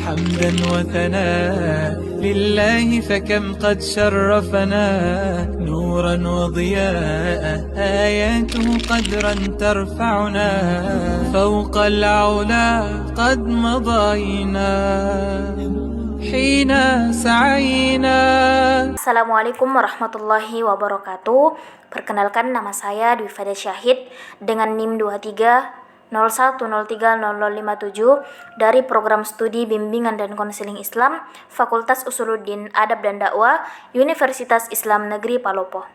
حمدا وثناء لله فكم قد شرفنا نورا وضياء آياته قدرا ترفعنا فوق العلا قد مضينا حين سعينا. Assalamualaikum warahmatullahi wabarakatuh. Perkenalkan, nama saya Dwi Fada Syahid dengan NIM 2301030057 dari Program Studi Bimbingan dan Konseling Islam Fakultas Usuluddin Adab dan Dakwah Universitas Islam Negeri Palopo.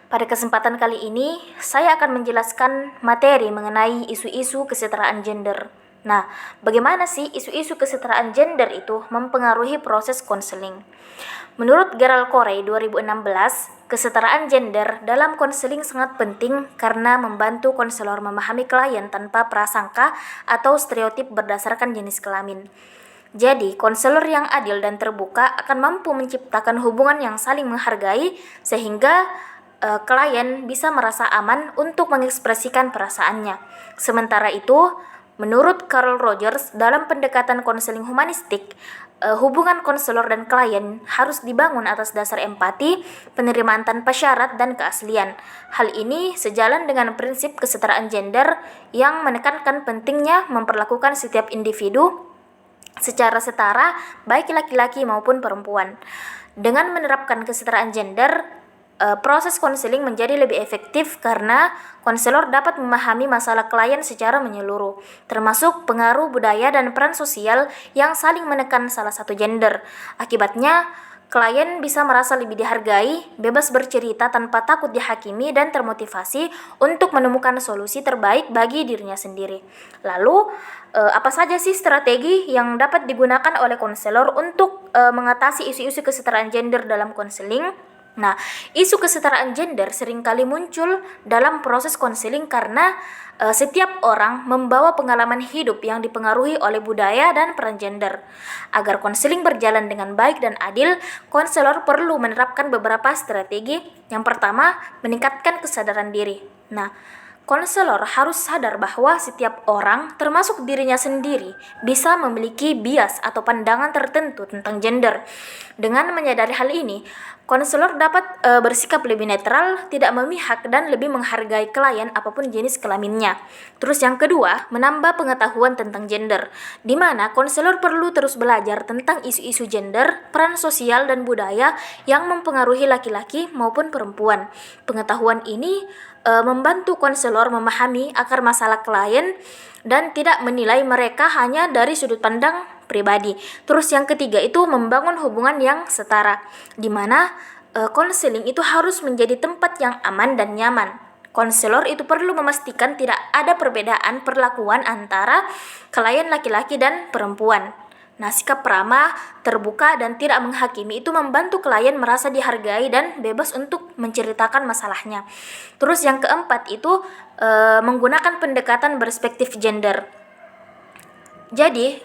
Pada kesempatan kali ini, saya akan menjelaskan materi mengenai isu-isu kesetaraan gender. Nah, bagaimana sih isu-isu kesetaraan gender itu mempengaruhi proses konseling? Menurut Gerald Corey 2016, kesetaraan gender dalam konseling sangat penting karena membantu konselor memahami klien tanpa prasangka atau stereotip berdasarkan jenis kelamin. Jadi, konselor yang adil dan terbuka akan mampu menciptakan hubungan yang saling menghargai sehingga klien bisa merasa aman untuk mengekspresikan perasaannya. Sementara itu, menurut Carl Rogers, dalam pendekatan konseling humanistik, hubungan konselor dan klien harus dibangun atas dasar empati, penerimaan tanpa syarat, dan keaslian. Hal ini sejalan dengan prinsip kesetaraan gender yang menekankan pentingnya memperlakukan setiap individu secara setara, baik laki-laki maupun perempuan. Dengan menerapkan kesetaraan gender, proses konseling menjadi lebih efektif karena konselor dapat memahami masalah klien secara menyeluruh, termasuk pengaruh budaya dan peran sosial yang saling menekan salah satu gender. Akibatnya, klien bisa merasa lebih dihargai, bebas bercerita tanpa takut dihakimi, dan termotivasi untuk menemukan solusi terbaik bagi dirinya sendiri. Lalu, apa saja sih strategi yang dapat digunakan oleh konselor untuk mengatasi isu-isu kesetaraan gender dalam konseling? Nah, isu kesetaraan gender seringkali muncul dalam proses konseling karena setiap orang membawa pengalaman hidup yang dipengaruhi oleh budaya dan peran gender. Agar konseling berjalan dengan baik dan adil, konselor perlu menerapkan beberapa strategi. Yang pertama, meningkatkan kesadaran diri. Nah, konselor harus sadar bahwa setiap orang, termasuk dirinya sendiri, bisa memiliki bias atau pandangan tertentu tentang gender. Dengan menyadari hal ini, konselor dapat bersikap lebih netral, tidak memihak, dan lebih menghargai klien apapun jenis kelaminnya. Terus yang kedua, menambah pengetahuan tentang gender, di mana konselor perlu terus belajar tentang isu-isu gender, peran sosial, dan budaya yang mempengaruhi laki-laki maupun perempuan. Pengetahuan ini membantu konselor memahami akar masalah klien dan tidak menilai mereka hanya dari sudut pandang pribadi. Terus yang ketiga itu membangun hubungan yang setara, di mana konseling itu harus menjadi tempat yang aman dan nyaman. Konselor itu perlu memastikan tidak ada perbedaan perlakuan antara klien laki-laki dan perempuan. Nah, sikap ramah, terbuka, dan tidak menghakimi itu membantu klien merasa dihargai dan bebas untuk menceritakan masalahnya. Terus yang keempat itu menggunakan pendekatan berspektif gender. Jadi,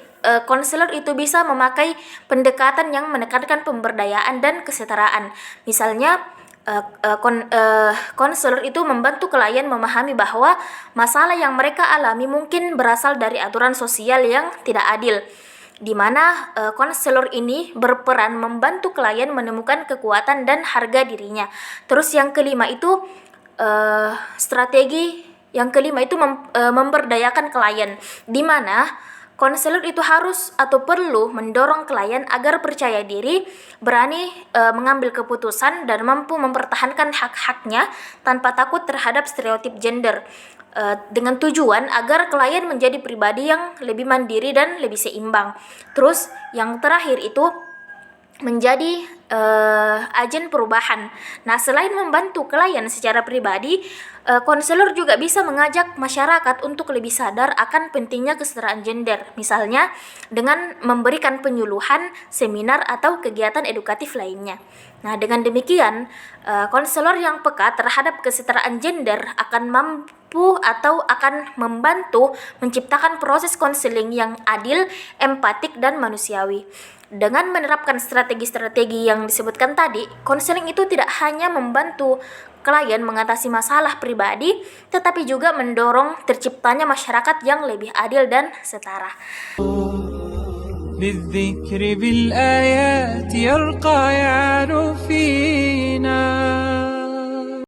konselor itu bisa memakai pendekatan yang menekankan pemberdayaan dan kesetaraan. Misalnya, konselor itu membantu klien memahami bahwa masalah yang mereka alami mungkin berasal dari aturan sosial yang tidak adil, di mana konselor ini berperan membantu klien menemukan kekuatan dan harga dirinya. Terus yang kelima itu memberdayakan klien, di mana konselor itu harus atau perlu mendorong klien agar percaya diri, berani mengambil keputusan, dan mampu mempertahankan hak-haknya tanpa takut terhadap stereotip gender, dengan tujuan agar klien menjadi pribadi yang lebih mandiri dan lebih seimbang. Terus yang terakhir itu menjadi agen perubahan. Nah, selain membantu klien secara pribadi, konselor juga bisa mengajak masyarakat untuk lebih sadar akan pentingnya kesetaraan gender. Misalnya dengan memberikan penyuluhan, seminar, atau kegiatan edukatif lainnya. Nah, dengan demikian, konselor yang peka terhadap kesetaraan gender akan membantu menciptakan proses konseling yang adil, empatik, dan manusiawi. Dengan menerapkan strategi-strategi yang disebutkan tadi, konseling itu tidak hanya membantu klien mengatasi masalah pribadi, tetapi juga mendorong terciptanya masyarakat yang lebih adil dan setara. بالذكر بالآيات يرقى يعلو في